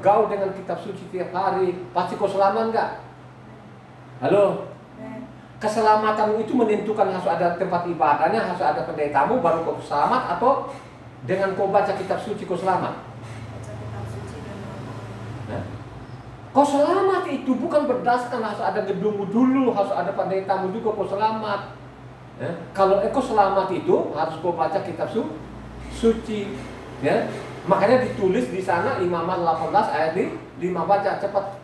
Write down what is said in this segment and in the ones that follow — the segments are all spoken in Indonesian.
Gaul dengan kitab suci tiap hari, pasti kau selamat nggak? Halo? Keselamatan itu menentukan harus ada tempat ibadahnya, harus ada pendetamu baru kau selamat, atau dengan kau baca kitab suci kau selamat? Nah, kau selamat itu bukan berdasarkan harus ada gedungmu dulu, harus ada pendetamu juga kau selamat. Kalau kau selamat itu harus kau baca kitab suci. Ya, makanya ditulis di sana Imamat 18 ayat 5, baca cepat.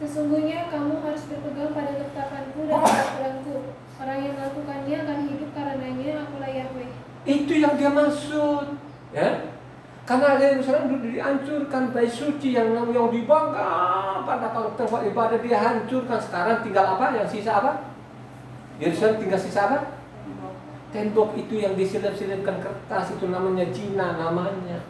Sesungguhnya kamu harus berpegang pada ketetapanku dan peraturanku. Orang yang melakukannya akan hidup karenanya. Akulah Yahweh. Itu yang dia maksud, ya. Karena ada yang sekarang dihancurkan bait suci yang dibangga pada kalau tempat ibadah dia hancurkan. Sekarang tinggal apa? Yang sisa apa? Yerusalem tinggal sisa apa? Tembok itu yang disilip-silipkan kertas, itu namanya zina namanya.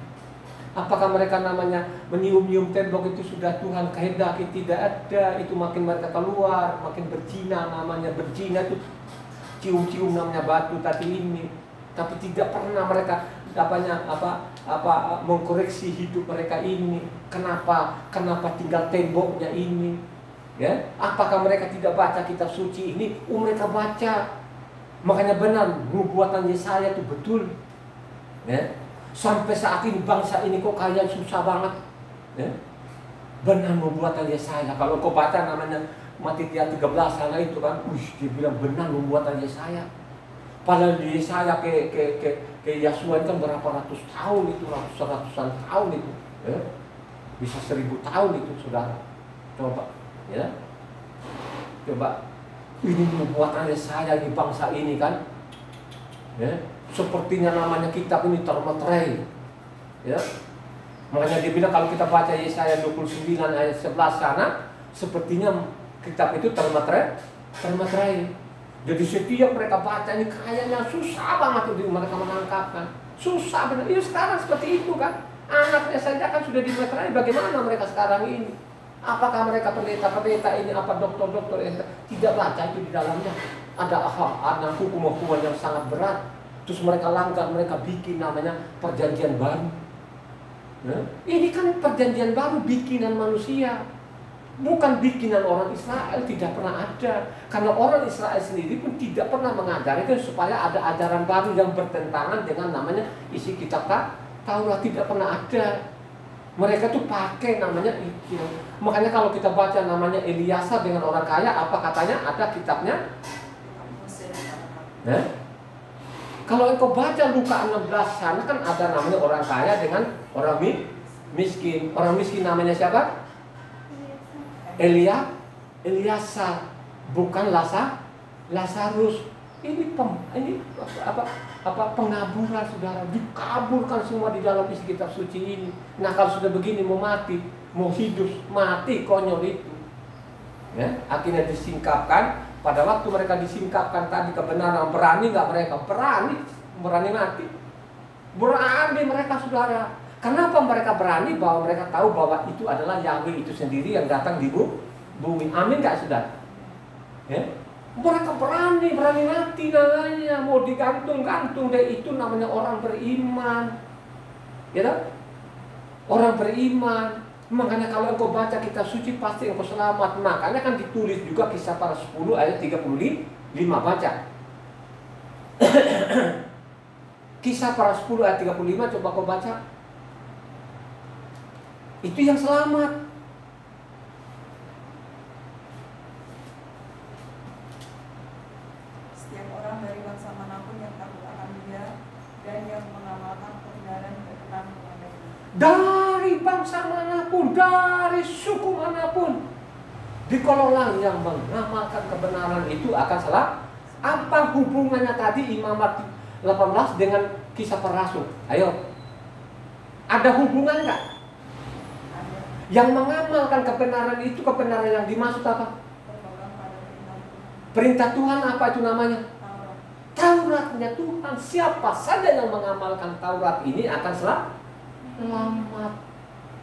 Apakah mereka namanya menyium-nyium tembok itu sudah Tuhan kehendaki? Tidak ada. Itu makin mereka keluar, makin berzina namanya. Berzina itu cium-cium namanya batu tadi ini. Tapi tidak pernah mereka mengkoreksi hidup mereka ini. Kenapa tinggal temboknya ini? Ya, apakah mereka tidak baca kitab suci ini? Mereka baca. Makanya benar nubuatan Yesaya itu betul. Ya. Sampai saat ini bangsa ini kok kayak susah banget. Ya. Benar nubuatan Yesaya. Kalau kau baca namanya Matitia 13 sana itu kan, dia bilang benar nubuatan Yesaya. Padahal di Yesaya ke Yasua kan berapa ratus tahun itu, ratusan tahun itu, ya. Bisa 1000 tahun itu, saudara. Coba, ya, coba. Ini nubuatan Yesaya di bangsa ini kan, ya. Sepertinya namanya kitab ini termeterai, ya. Makanya dia bilang kalau kita baca Yesaya 29 ayat 11 sana, sepertinya kitab itu termeterai. Jadi setiap mereka baca ini kayaknya susah banget untuk mereka menangkapkan. Susah benar. Ini sekarang seperti itu kan. Anaknya saja kan sudah dimeterai. Bagaimana mereka sekarang ini? Apakah mereka pendeta ini, apa dokter-dokter yang tidak baca itu di dalamnya? Ada hukuman yang sangat berat. Terus mereka langgar, mereka bikin namanya perjanjian baru. Nah, ini kan perjanjian baru bikinan manusia. Bukan bikinan orang Israel, tidak pernah ada. Karena orang Israel sendiri pun tidak pernah mengajarkan supaya ada ajaran baru yang bertentangan dengan namanya isi kitab Taurat. Tidak pernah ada. Mereka tuh pakai namanya itu. Makanya kalau kita baca namanya Eliasa dengan orang kaya, apa katanya? Ada kitabnya. Kalau engkau baca Luka 16 sana kan ada namanya orang kaya dengan orang miskin. Orang miskin namanya siapa? Eliasa, bukan Lazarus. Ini pengaburan, saudara. Dikaburkan semua di dalam isi kitab suci ini. Nah, kalau sudah begini mau mati, mau hidup, mati konyol itu. Ya, akhirnya disingkapkan. Pada waktu mereka disingkapkan tadi kebenaran, berani nggak mereka? Berani mati. Berani mereka, saudara. Kenapa mereka berani? Bahwa mereka tahu bahwa itu adalah Yahweh itu sendiri yang datang di bumi. Amin gak, saudara? Ya? Mereka berani mati namanya. Mau digantung-gantung deh, itu namanya orang beriman. Ya tak? Orang beriman. Makanya kalau engkau baca kitab suci pasti engkau selamat. Makanya kan ditulis juga Kisah Para 10 ayat 35, baca. Kisah Para 10 ayat 35, coba kau baca. Itu yang selamat. Setiap orang dari bangsa manapun yang takut akan Dia dan yang mengamalkan kebenaran berkenan kepadanya. Dari bangsa manapun, dari suku manapun, dikolonglah yang mengamalkan kebenaran itu akan selamat. Apa hubungannya tadi Imamat 18 dengan Kisah Para Rasul? Ayo, ada hubungan nggak? Yang mengamalkan kebenaran itu, kebenaran yang dimaksud apa? Perintah Tuhan apa itu namanya? Tauratnya Tuhan. Siapa saja yang mengamalkan Taurat ini akan selamat.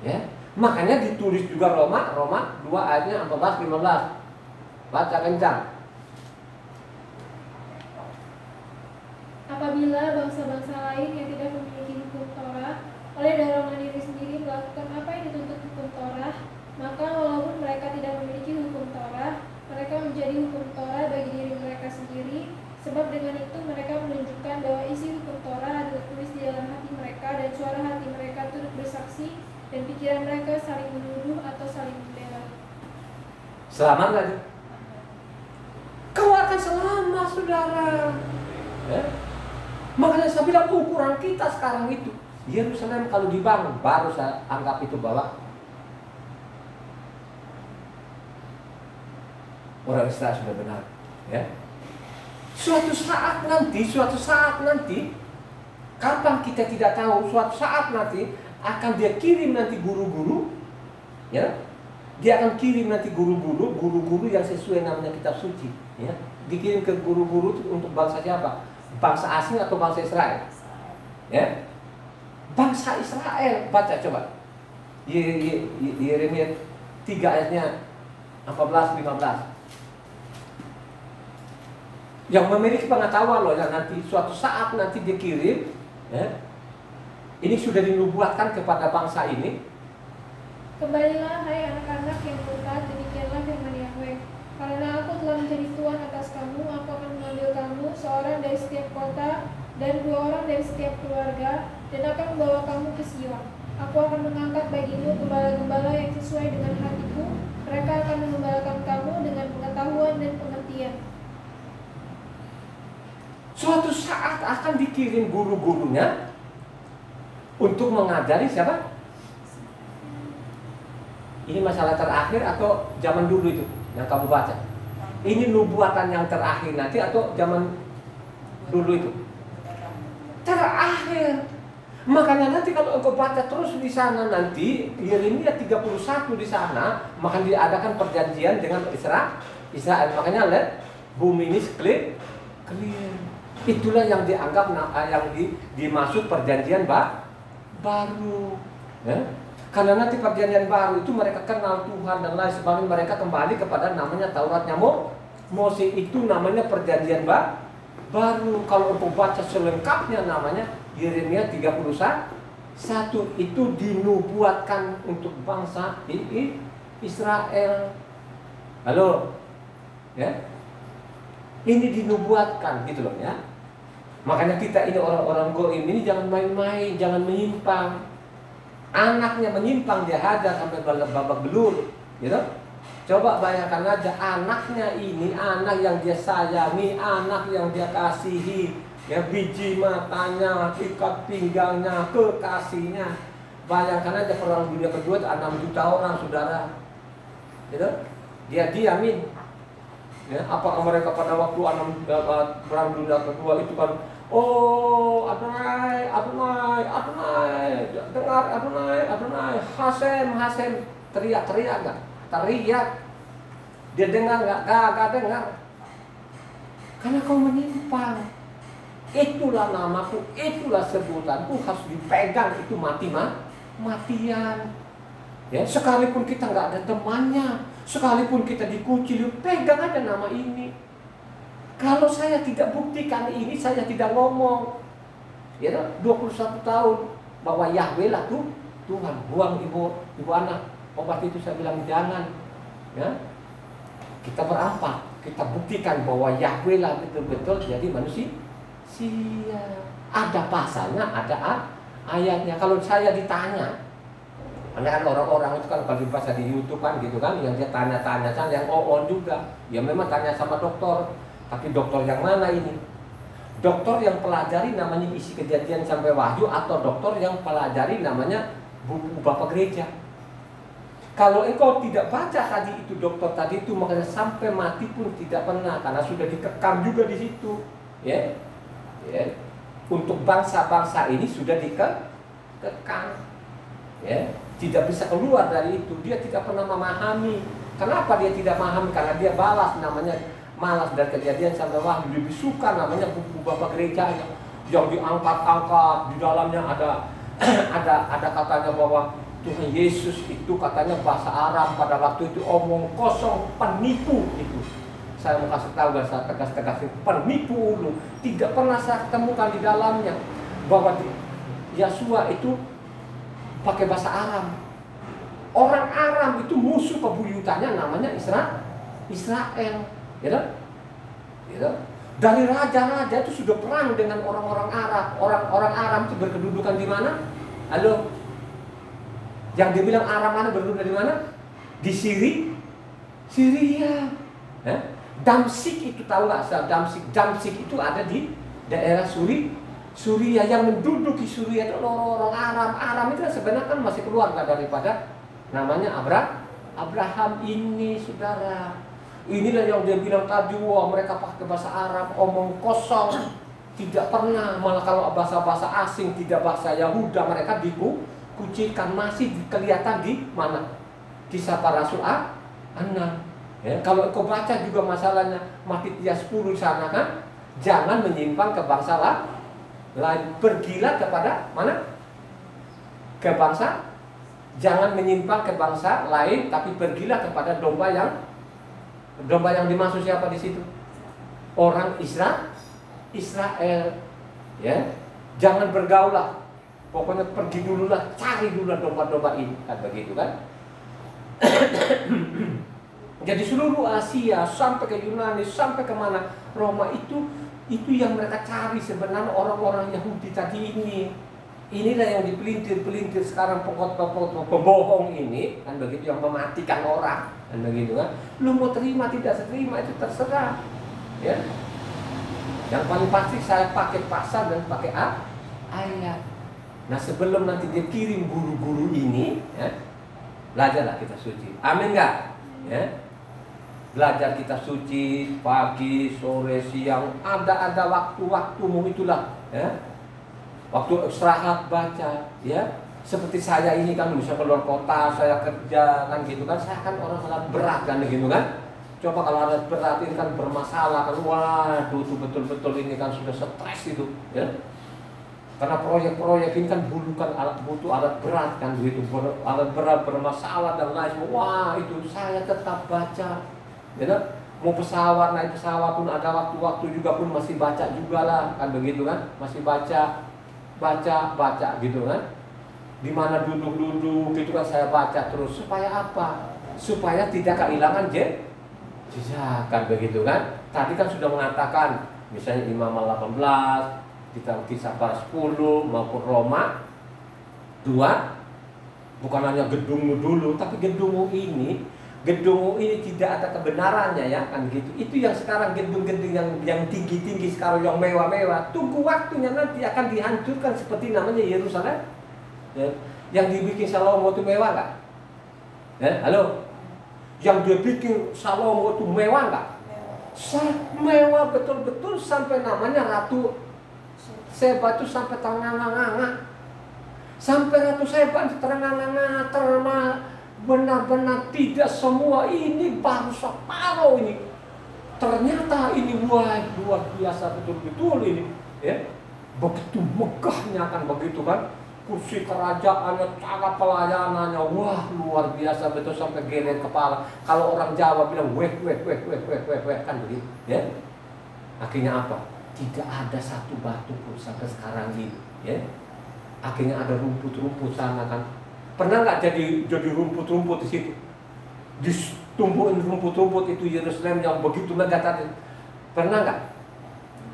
Ya. Makanya ditulis juga Roma 2 ayatnya 14-15. Baca kencang. Apabila bangsa-bangsa lain yang tidak memiliki hukum Torah oleh dorongan diri sendiri melakukan apa yang dituntut hukum Torah, maka walaupun mereka tidak memiliki hukum Torah, mereka menjadi hukum Torah bagi diri mereka sendiri, sebab dengan itu mereka menunjukkan bahwa isi hukum Torah adalah tertulis di dalam hati mereka, dan suara hati mereka turut bersaksi, dan pikiran mereka saling menuduh atau saling membela. Selamat nggak? Kau akan selamat, saudara. Ya? Makanya saya bilang ukuran kita sekarang itu Yerusalem kalau dibangun, baru saya anggap itu bahwa orang Israel sudah benar. Ya. Suatu saat nanti, kapan kita tidak tahu, suatu saat nanti akan dia kirim nanti guru-guru, ya, dia akan kirim nanti guru-guru yang sesuai namanya kitab suci, ya, dikirim ke guru-guru untuk bangsa siapa? Bangsa asing atau bangsa Israel? Ya, bangsa Israel. Baca coba Yeremia 3 ayatnya 14-15. Yang memiliki pengetahuan loh, yang nanti suatu saat nanti dikirim, ya, ini sudah dinubuatkan kepada bangsa ini. Kembalilah hai anak-anak yang murtad, demikianlah firman Yahweh. Karena aku telah menjadi Tuhan atas kamu, aku akan mengambil kamu, seorang dari setiap kota dan 2 orang dari setiap keluarga, dan akan membawa kamu ke Sion. Aku akan mengangkat bagimu gembala-gembala yang sesuai dengan hatiku. Mereka akan mengembalakan kamu dengan pengetahuan dan pengertian. Suatu saat akan dikirim guru-gurunya untuk mengajari siapa? Ini masalah terakhir atau zaman dulu itu yang kamu baca? Ini nubuatan yang terakhir nanti atau zaman dulu itu? Terakhir. Makanya nanti kalau engkau baca terus di sana nanti Yeremia 31 di sana, maka diadakan perjanjian dengan Israel. Makanya lihat bumi ini clear. Itulah yang dianggap yang dimaksud perjanjian baru. Ya? Karena nanti perjanjian baru itu mereka kenal Tuhan dan lain sebagainya, mereka kembali kepada namanya Tauratnya Mose, itu namanya perjanjian baru. Kalau untuk baca selengkapnya namanya Yeremia 31 itu dinubuatkan untuk bangsa Israel. Halo, ya? Ini dinubuatkan gitu loh ya. Makanya kita ini orang-orang goim ini jangan main-main, jangan menyimpang. Anaknya menyimpang dia hajar sampai babak belur, gitu. Coba bayangkan aja anaknya ini, anak yang dia sayangi, anak yang dia kasihi, ya, biji matanya, ikat pinggangnya, kekasihnya. Bayangkan aja perang dunia kedua itu 6 juta orang, saudara, gitu. Dia diamin. Ya, apakah mereka pada waktu perang dunia kedua itu kan, oh Adonai, dengar Adonai, Hasem, teriak nggak? Teriak. Dia dengar nggak? Gak dengar. Karena kau menyimpang. Itulah namaku, itulah sebutanku, harus dipegang, itu matian. Ya, sekalipun kita nggak ada temannya, sekalipun kita dikucil, pegang aja nama ini. Kalau saya tidak buktikan ini, saya tidak ngomong. Ya, 21 tahun bahwa Yahweh lah tuh Tuhan. Buang ibu anak. Obat itu saya bilang jangan. Ya. Kita berampak, kita buktikan bahwa Yahweh lah betul-betul jadi manusia. Ada pasalnya, ada ayatnya. Kalau saya ditanya, kan orang-orang itu kan kalau dibaca di YouTube kan gitu kan, yang dia tanya-tanya kan, yang on juga, ya memang tanya sama dokter, tapi dokter yang mana ini? Dokter yang pelajari namanya isi kejadian sampai wahyu, atau dokter yang pelajari namanya buku Bapak Gereja. Kalau engkau tidak baca tadi itu dokter tadi itu, makanya sampai mati pun tidak pernah, karena sudah dikekang juga di situ, ya. Untuk bangsa-bangsa ini sudah dikekang, ya. Tidak bisa keluar dari itu. Dia tidak pernah memahami. Kenapa dia tidak memahami? Karena dia malas dari kejadian sampai wahyu. Lebih suka namanya buku Bapak Gereja yang diangkat-angkat, di dalamnya ada katanya bahwa Tuhan Yesus itu katanya bahasa Arab pada waktu itu omong kosong, penipu itu. Saya mau kasih tahu, saya tegas-tegasin, penipu ulu. Tidak pernah saya temukan di dalamnya bahwa Yesua itu pakai bahasa Aram. Orang Aram itu musuh pebuyutannya namanya Israel, gitu? Gitu? Dari raja-raja itu sudah perang dengan orang-orang Arab. Orang-orang Aram itu berkedudukan di mana? Halo, yang dia bilang Aram mana berkedudukan di mana? Di Syria. Damsyik itu tahu nggak? Damsyik itu ada di daerah Suria. Yang menduduki Suria itu orang-orang Aram. Aram itu sebenarnya kan masih keluarga daripada namanya Abraham ini, saudara. Inilah yang dia bilang tadi, wah mereka pakai bahasa Arab, omong kosong, tidak pernah, malah kalau bahasa-bahasa asing, tidak bahasa Yahuda, mereka dikucilkan. Masih kelihatan di mana? Kisah para Rasul 6. Ya, kalau kau baca juga masalahnya Matius 10 sana kan, jangan menyimpang ke bangsa lain, pergilah kepada mana? Ke bangsa. Jangan menyimpang ke bangsa lain, tapi pergilah kepada domba yang dimaksud siapa di situ? Orang Israel. Ya, jangan bergaul lah. Pokoknya pergi dulu lah, cari dulu lah domba-domba ini, kan begitu kan? Jadi seluruh Asia sampai ke Yunani, sampai ke mana? Roma itu yang mereka cari sebenarnya orang-orang Yahudi tadi ini. Inilah yang dipelintir sekarang pembohong ini, kan begitu, yang mematikan orang, kan begitu kan. Lu mau terima tidak terima itu terserah, ya. Yang paling pasti saya pakai pasal dan pakai ayat. Nah sebelum nanti dia kirim guru-guru ini, ya, belajarlah kita suci. Amin nggak? Ya. Belajar kita suci pagi, sore, siang, ada waktu-waktumu itulah, ya. Waktu istirahat baca, ya. Seperti saya ini kan bisa keluar kota, saya kerja kan gitu kan, saya kan orang alat berat kan gitu kan. Coba kalau alat berat ini kan bermasalah kan, waduh itu betul-betul ini kan sudah stres itu, ya. Karena proyek-proyek ini kan butuh alat berat kan gitu, alat berat bermasalah dan lain semua. Wah itu saya tetap baca. Ya, mau pesawat, naik pesawat pun ada waktu-waktu juga pun masih baca juga lah, kan begitu kan, masih baca gitu kan. Di mana duduk gitu kan saya baca terus, supaya apa? Supaya tidak kehilangan jejak, kan begitu kan. Tadi kan sudah mengatakan misalnya Imam 18, kita Kisah para 10 maupun Roma 2, bukan hanya gedungmu dulu, tapi gedungmu ini tidak ada kebenarannya, ya kan gitu. Itu yang sekarang gedung-gedung yang tinggi-tinggi sekarang, yang mewah-mewah, tunggu waktunya nanti akan dihancurkan seperti namanya Yerusalem, ya. Yang dibikin Salomo itu mewah nggak? Ya, halo, yang dia bikin Salomo itu mewah nggak? Mewah betul-betul, sampai namanya Ratu Seba itu sampai terengah-engah, sampai Ratu Seba terengah-engah, benar-benar tidak semua ini baru separuh ini. Ternyata ini luar biasa betul-betul ini, ya. Begitu megahnya kan begitu kan, kursi kerajaannya, cara pelayanannya, wah luar biasa betul sampai geler kepala. Kalau orang Jawa bilang weh kan begitu, ya. Akhirnya apa? Tidak ada satu batu pun sampai sekarang ini, ya. Akhirnya ada rumput-rumput sana kan. Pernah nggak jadi rumput-rumput di situ? Ditumbuhin rumput-rumput itu Yerusalem yang begitu megah tadi. Pernah nggak?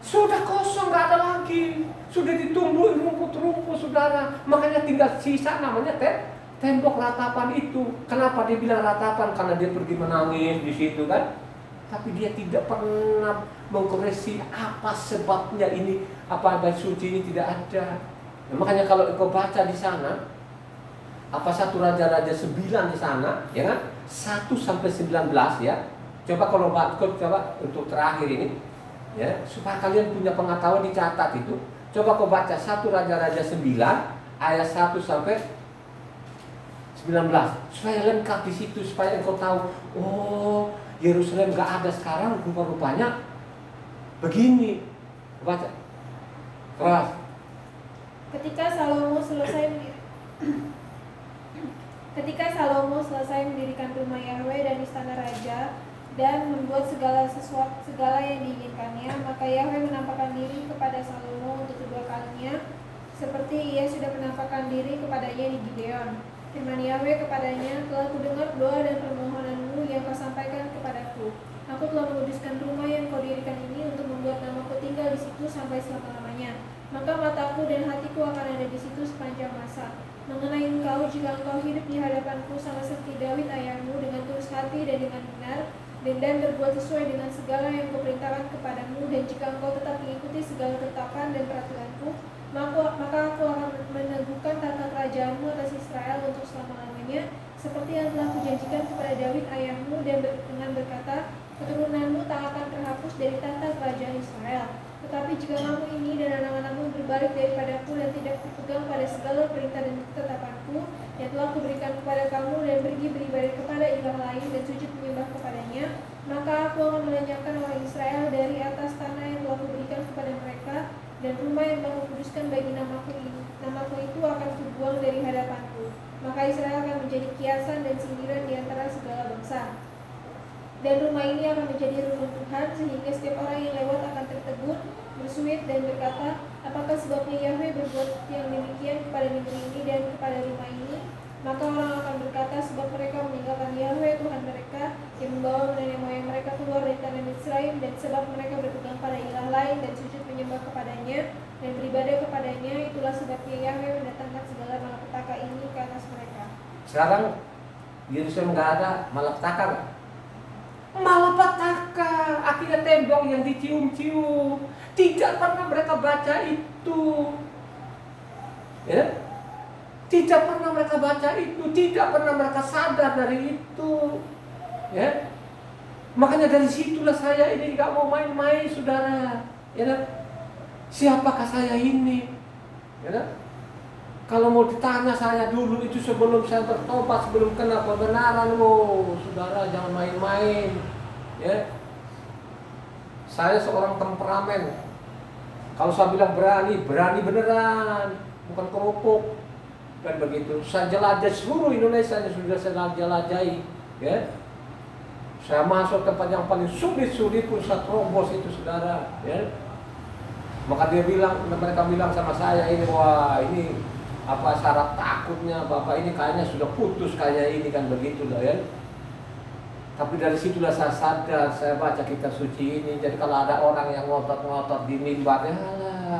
Sudah kosong, nggak ada lagi. Sudah ditumbuhin rumput-rumput, saudara. Makanya tinggal sisa namanya tembok ratapan itu. Kenapa dia bilang ratapan? Karena dia pergi menangis di situ kan. Tapi dia tidak pernah mengkoreksi apa sebabnya ini, apa bait suci ini tidak ada. Nah, makanya kalau engkau baca di sana, apa 1 Raja-Raja 9 di sana, ya kan? 1 sampai 19 ya. Coba kalau coba untuk terakhir ini, ya, supaya kalian punya pengetahuan, dicatat itu. Coba kau baca 1 Raja-Raja 9 ayat 1 sampai 19, supaya lengkap di situ, supaya engkau tahu, oh Yerusalem nggak ada sekarang, rupa-rupanya begini. Baca keras. Ketika Salomo selesai Ketika Salomo selesai mendirikan rumah Yahweh dan istana raja dan membuat segala yang diinginkannya, maka Yahweh menampakkan diri kepada Salomo untuk kedua kalinya, seperti ia sudah menampakkan diri kepadanya di Gibeon. Firman Yahweh kepadanya, telah kudengar doa dan permohonanmu yang kau sampaikan kepadaku. Aku telah menguduskan rumah yang kau dirikan ini untuk membuat namaku tinggal di situ sampai selama-lamanya. Maka mataku dan hatiku akan ada di situ sepanjang masa. Mengenai engkau, jika engkau hidup di hadapanku sama seperti Daud ayahmu dengan tulus hati dan dengan benar, dan berbuat sesuai dengan segala yang kuperintahkan kepadamu, dan jika engkau tetap mengikuti segala ketetapan dan peraturanku, maka aku akan meneguhkan tata kerajaanmu atas Israel untuk selama-lamanya, seperti yang telah kujanjikan kepada Daud ayahmu, dan dengan berkata, keturunanmu tak akan terhapus dari tata kerajaan Israel. Tetapi jika kamu ini dan anak-anakmu berbalik daripadaku dan tidak berpegang pada segala perintah dan ketetapanku yang telah kuberikan kepada kamu dan pergi beribadah kepada ilah lain dan sujud menyembah kepadanya, maka aku akan melenyapkan orang Israel dari atas tanah yang telah kuberikan kepada mereka, dan rumah yang telah kukuduskan bagi namaku itu akan kubuang dari hadapanku. Maka Israel akan menjadi kiasan dan sindiran di antara segala bangsa. Dan rumah ini akan menjadi reruntuhan, sehingga setiap orang yang lewat akan tertegun, bersuit dan berkata, apakah sebabnya Yahweh berbuat yang demikian kepada negeri ini dan kepada rumah ini? Maka orang akan berkata, sebab mereka meninggalkan Yahweh Tuhan mereka yang membawa nenek moyang mereka keluar dari tanah Misraim, dan sebab mereka berpegang pada ilah lain dan sujud menyembah kepadanya dan beribadah kepadanya, itulah sebabnya Yahweh mendatangkan segala malapetaka ini ke atas mereka. Sekarang Yerusalem nggak ada malapetaka nggak? Malapetaka, akhirnya tembok yang dicium-cium. Tidak pernah mereka baca itu, ya? Tidak pernah mereka baca itu, tidak pernah mereka sadar dari itu, ya. Makanya dari situlah saya ini nggak mau main-main, saudara. Ya, siapakah saya ini? Ya, kalau mau ditanya saya dulu itu sebelum saya bertobat, sebelum kena kebenaran, saudara jangan main-main. Ya, saya seorang temperamen. Kalau saya bilang berani, berani beneran, bukan kerupuk. Dan begitu, saya jelajah seluruh Indonesia yang sudah saya jelajahi, ya. Saya masuk tempat yang paling sulit pun saya terobos itu, saudara, ya. Maka mereka bilang sama saya ini, wah ini apa syarat takutnya Bapak ini kayaknya sudah putus kayak ini kan begitu lah ya. Tapi dari situlah saya sadar, saya baca kitab suci ini. Jadi kalau ada orang yang ngotot-ngotot di mimbar, ya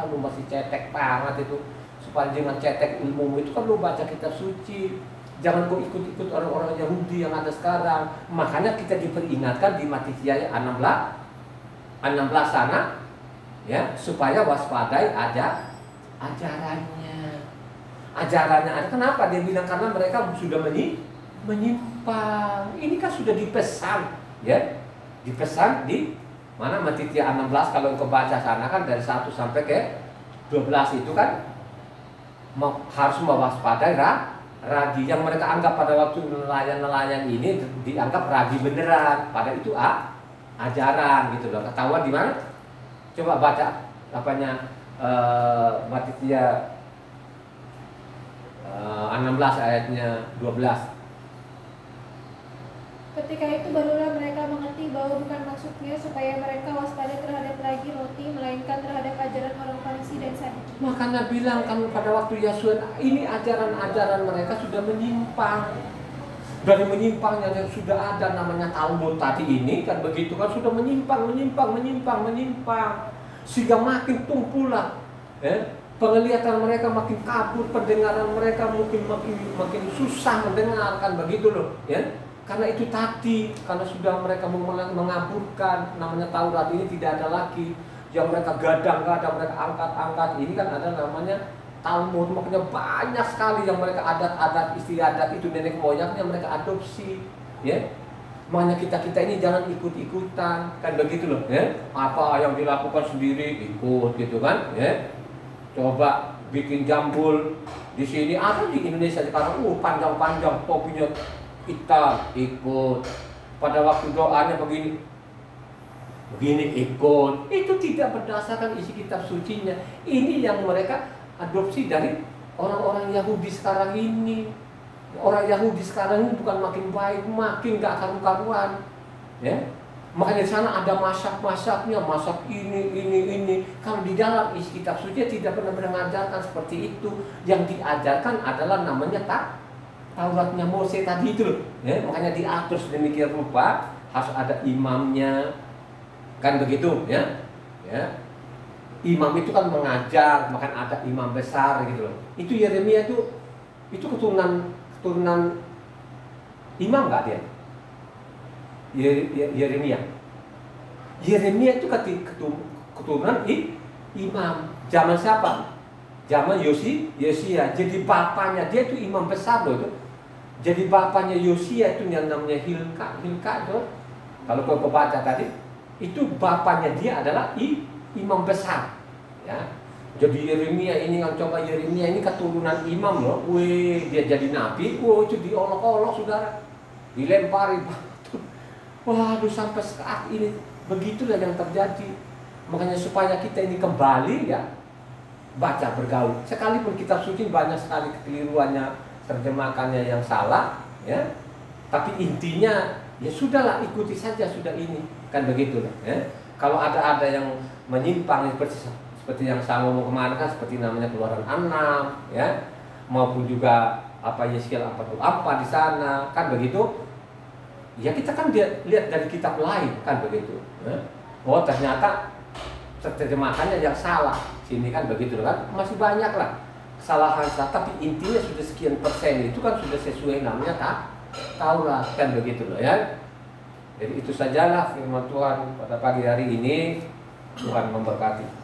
lu masih cetek banget itu. Sepanjang cetek ilmu itu kan lu baca kitab suci. Jangan kau ikut-ikut orang-orang Yahudi yang ada sekarang. Makanya kita diperingatkan di Matius 16 sana, ya, supaya waspadai ajarannya. Ajarannya ada. Kenapa? Dia bilang karena mereka sudah menyimpang. Ini kan sudah dipesan, ya. Dipesan di mana Matius 16 kalau engkau baca sana kan dari 1 sampai ke 12 itu kan harus mewaspadai ragi yang mereka anggap pada waktu nelayan-nelayan ini dianggap ragi beneran, pada itu ajaran gitu loh. Ketahuan di mana? Coba baca Matius 16 ayatnya 12. Ketika itu barulah mereka mengerti bahwa bukan maksudnya supaya mereka waspada terhadap ragi roti, melainkan terhadap ajaran orang Farisi dan Saduki. Makanya bilang kan pada waktu Yesus ini ajaran-ajaran mereka sudah menyimpang. Dari menyimpangnya yang sudah ada namanya Talmud tadi ini kan begitu kan sudah menyimpang. Sehingga makin tumpulah, penglihatan mereka makin kabur, pendengaran mereka makin susah mendengarkan begitu loh, ya. Karena itu tadi, karena sudah mereka mengaburkan, namanya Taurat ini tidak ada lagi. Yang mereka gadang-gadang, mereka angkat-angkat, ini kan ada namanya Talmud. Makanya banyak sekali yang mereka adat-adat, istiadat itu nenek moyangnya mereka adopsi, ya. Makanya kita ini jangan ikut-ikutan, kan begitu loh, ya. Apa yang dilakukan sendiri ikut gitu kan, ya. Coba bikin jambul di sini, ada di Indonesia sekarang, panjang-panjang topinya hitam ikut. Pada waktu doanya begini ikut. Itu tidak berdasarkan isi kitab sucinya. Ini yang mereka adopsi dari orang-orang Yahudi sekarang ini. Orang Yahudi sekarang ini bukan makin baik, makin gak karu-karuan, ya. Makanya di sana ada masak-masaknya, masak ini. Kalau di dalam isi kitab suci tidak pernah mengajarkan seperti itu. Yang diajarkan adalah namanya Tauratnya Mose tadi itu loh, ya. Makanya diatur sedemikian rupa, harus ada imamnya, kan begitu, ya. Ya. Imam itu kan mengajar, maka ada imam besar gitu loh. Itu Yeremia itu keturunan imam nggak dia? Yeremia itu keturunan imam. Zaman siapa? Zaman Yosia. Jadi bapaknya dia itu imam besar loh itu. Jadi bapaknya Yosia itu yang namanya Hilka itu. Kalau kau baca tadi, itu bapaknya dia adalah imam besar, ya. Jadi Yeremia ini kan, coba Yeremia ini keturunan imam loh. Wih, dia jadi nabi. Wah, itu diolok-olok saudara, dilempari batu. Waduh, sampai saat ini begitulah yang terjadi. Makanya supaya kita ini kembali, ya, baca bergaul. Sekalipun kitab suci banyak sekali kekeliruannya, terjemahkannya yang salah, ya. Tapi intinya ya sudahlah, ikuti saja sudah ini, kan begitulah, ya. Kalau ada yang menyimpang seperti yang saya ngomong kemarin kan, seperti namanya Keluaran 6, ya, maupun juga Yeskiel 44 di sana, kan begitu. Ya kita kan lihat dari kitab lain, kan begitu, ya. Oh ternyata terjemahannya yang salah sini, kan begitu kan. Masih banyak lah kesalahan, tapi intinya sudah sekian persen itu kan sudah sesuai namanya Taurat, kan begitu loh, ya. Jadi itu sajalah firman Tuhan pada pagi hari ini. Tuhan memberkati.